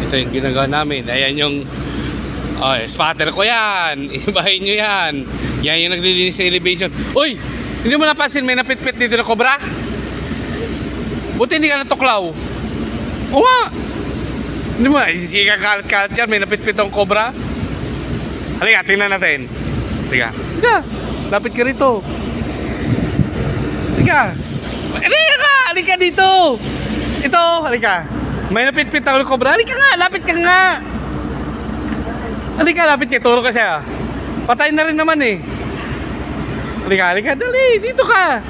Ito yung ginagawa namin. Ayan yung spotter ko yan. Ibahin nyo yan. Yan yung naglilinis sa elevation. Uy! Hindi mo napansin may napitpit dito na cobra? Buti hindi ka natuklaw. Oo nga! Hindi mo, isisika kalat-kalat yan. May napitpit ang cobra. Halika, tingnan natin. Halika. Halika. Lapit ka rito. Halika. Halika! Halika dito! Ito, halika. May napitpit ako ng cobra. Halika nga, lapit ka nga. Halika, lapit ka. Turo ka siya. Patay na rin naman eh. Halika, halika. Dali, dito ka.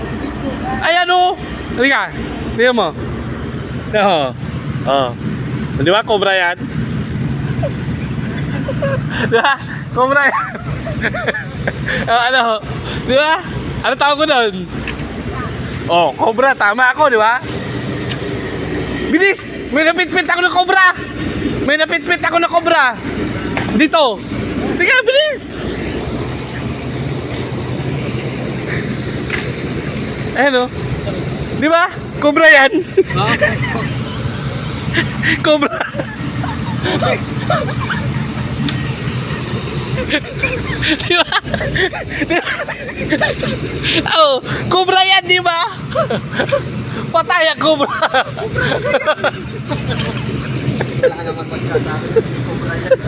Ayan o. Halika. Tingnan mo. Oo. Oh. Di ba, cobra yan? Di ba? Cobra yan. Ano? Di ba? Ano tawag ko doon? Oh, cobra. Tama ako, di ba? Bilis! May napitpit ako ng cobra! May napitpit ako ng cobra! Dito! Teka, bilis! Ayan o. Di ba? Cobra yan! Cobra! Di ba? Oh, cobra yan, di ba? Patay ang cobra! Wala ka naman magkakaroon ng cobra yan.